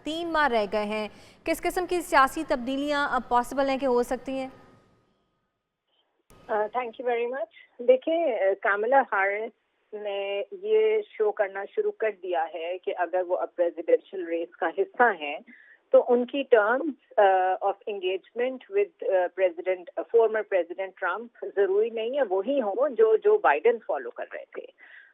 3 माह रह गए हैं, किस किस्म की सियासी तब्दीलियां अब पॉसिबल हैं कि हो सकती हैं? Thank you very much. देखिए, कामला हैरिस ने ये शो करना शुरू कर दिया है कि अगर वो अब प्रेसिडेंशियल रेस का हिस्सा हैं तो उनकी terms of engagement with former president Trump जरूरी नहीं है वही हो जो बाइडेन फॉलो कर रहे थे।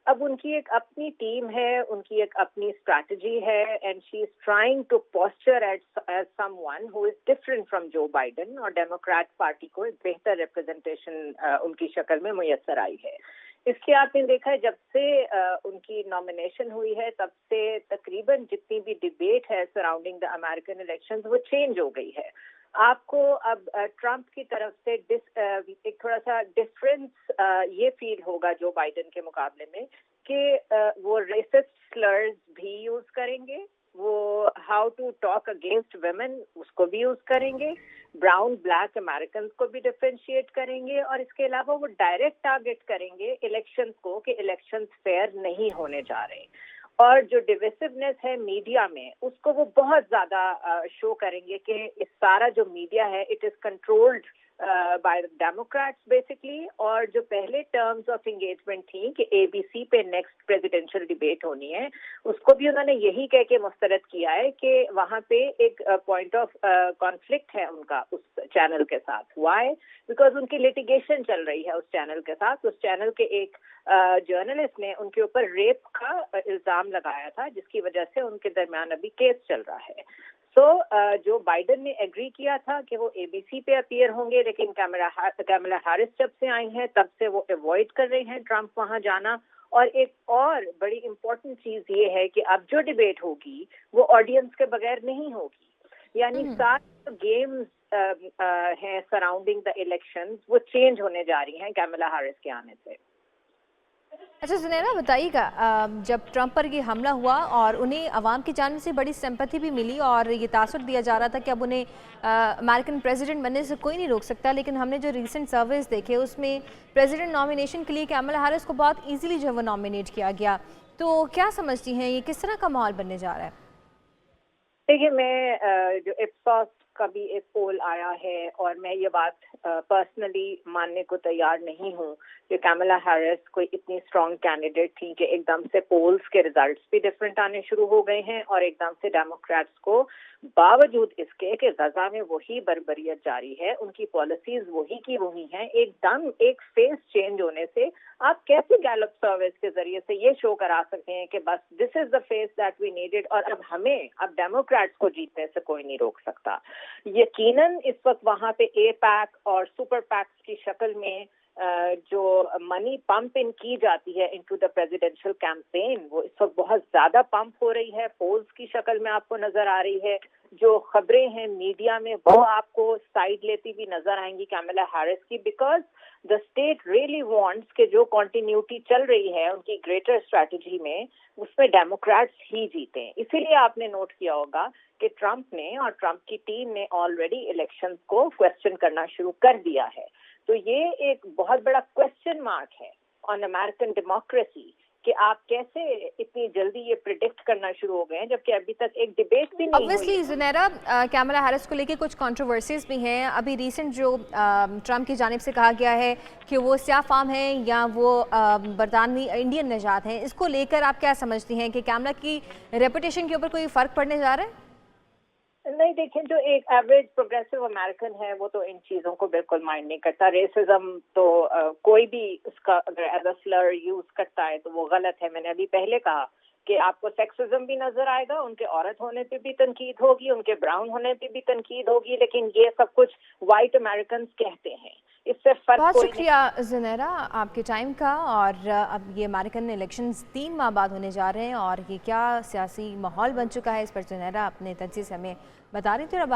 अब उनकी एक अपनी टीम है, उनकी एक अपनी स्ट्रैटेजी है, and she is trying to posture as someone who is different from Joe Biden, और डेमोक्रेट पार्टी को एक बेहतर रिप्रेजेंटेशन उनकी शक्ल में मुयस्सर आई है। इसके आपने देखा है जब से उनकी नॉमिनेशन हुई है तब से तकरीबन जितनी भी डिबेट है सराउंडिंग द अमेरिकन इलेक्शंस वो चेंज हो गई है। आपको अब ट्रम्प की तरफ से एक थोड़ा सा डिफरेंस ये फील होगा जो बाइडेन के मुकाबले में कि वो रेसिस्ट स्लर्स भी यूज करेंगे, वो how to talk against women उसको भी यूज करेंगे, ब्राउन ब्लैक अमेरिकन को भी डिफरेंशिएट करेंगे, और इसके अलावा वो डायरेक्ट टारगेट करेंगे इलेक्शंस को कि इलेक्शंस फेयर नहीं होने जा रहे, और जो डिविसिवनेस है मीडिया में उसको वो बहुत ज्यादा शो करेंगे कि इस सारा जो मीडिया है it is controlled by Democrats basically. और जो पहले टर्म्स ऑफ एंगेजमेंट थी कि एबीसी पे नेक्स्ट प्रेसिडेंशियल डिबेट होनी है, उसको भी उन्होंने यही कह के मुस्तरद किया है कि वहाँ पे एक पॉइंट ऑफ कॉन्फ्लिक्ट है उनका उस चैनल के साथ। व्हाई? बिकॉज उनकी लिटिगेशन चल रही है उस चैनल के साथ। उस चैनल के एक जर्नलिस्ट ने उनके ऊपर रेप का इल्जाम लगाया था जिसकी वजह से उनके दरमियान अभी केस चल रहा है। जो बाइडेन ने एग्री किया था कि वो एबीसी पे अपीयर होंगे, लेकिन कामला हैरिस जब से आई हैं तब से वो अवॉइड कर रहे हैं ट्रम्प वहां जाना। और एक और बड़ी इम्पोर्टेंट चीज ये है कि अब जो डिबेट होगी वो ऑडियंस के बगैर नहीं होगी, यानी सारे गेम्स हैं सराउंडिंग द इलेक्शंस वो चेंज होने जा रही हैं कामला हैरिस के आने से। अच्छा ज़ुनैरा, बताइएगा, जब ट्रंप पर ये हमला हुआ और उन्हें अवाम की जानिब से बड़ी सिंपैथी भी मिली और ये तासुर दिया जा रहा था कि अब उन्हें अमेरिकन प्रेसिडेंट बनने से कोई नहीं रोक सकता, लेकिन हमने जो रीसेंट सर्वेस देखे उसमें प्रेसिडेंट नॉमिनेशन के लिए कामला हैरिस को बहुत ईजिली जो वो नॉमिनेट किया गया, तो क्या समझती हैं ये किस तरह का माहौल बनने जा रहा है? देखिए, मैं जो इप्सॉस का भी एक पोल आया है और मैं ये बात पर्सनली मानने को तैयार नहीं हूँ कि कामला हैरिस कोई इतनी स्ट्रॉन्ग कैंडिडेट थी कि एकदम से पोल्स के रिजल्ट्स भी डिफरेंट आने शुरू हो गए हैं और एकदम से डेमोक्रेट्स को बावजूद इसके कि गजा में वही बर्बरियत जारी है, उनकी पॉलिसीज वही की वही हैं, एकदम एक फेस चेंज होने से आप कैसे गैलप सर्विस के जरिए से ये शो करा सकते हैं कि बस this is the face that we needed और अब डेमोक्रेट्स को जीतने से कोई नहीं रोक सकता। यकीनन इस वक्त वहां पे ए पैक और सुपर पैक्स की शक्ल में जो मनी पंप इन की जाती है इनटू द प्रेसिडेंशियल कैंपेन वो इस वक्त बहुत ज्यादा पंप हो रही है, पोल्स की शक्ल में आपको नजर आ रही है। जो खबरें हैं मीडिया में वो आपको साइड लेती भी नजर आएंगी कामला हैरिस की, because the state really wants कि जो कॉन्टिन्यूटी चल रही है उनकी ग्रेटर स्ट्रैटेजी में उसमें डेमोक्रेट्स ही जीते। इसीलिए आपने नोट किया होगा कि ट्रम्प ने और ट्रम्प की टीम ने ऑलरेडी इलेक्शंस को क्वेश्चन करना शुरू कर दिया है। तो ये एक बहुत बड़ा क्वेश्चन मार्क है ऑन अमेरिकन डेमोक्रेसी कि आप कैसे इतनी जल्दी ये प्रिडिक्ट करना शुरू हो गए हैं जबकि अभी तक एक डिबेट भी नहीं हुई। ऑब्वियसली ज़ुनैरा, कामला हैरिस को लेके कुछ कंट्रोवर्सीज भी हैं। अभी रिसेंट जो ट्रम्प की जानिब से कहा गया है कि वो स्याह फाम हैं या वो बरतानवी इंडियन नजात हैं, इसको लेकर आप क्या समझती हैं कि कामला की रेपुटेशन के ऊपर कोई फ़र्क पड़ने जा रहा है? नहीं, देखिए, जो एक एवरेज प्रोग्रेसिव अमेरिकन है वो तो इन चीजों को बिल्कुल माइंड नहीं करता। रेसिज्म तो कोई भी उसका अगर एज अ स्लर यूज करता है तो वो गलत है। मैंने अभी पहले कहा कि आपको सेक्सिज्म भी नजर आएगा, उनके औरत होने पे भी तनकीद होगी, उनके ब्राउन होने पे भी तनकीद होगी, लेकिन ये सब कुछ वाइट अमेरिकन कहते हैं, इससे फर्क बहुत कोई शुक्रिया ज़ुनैरा आपके टाइम का। और अब ये अमेरिकन इलेक्शंस 3 माह बाद होने जा रहे हैं और ये क्या सियासी माहौल बन चुका है इस पर ज़ुनैरा अपने तजज़िये से हमें बता रही थी। और अब आप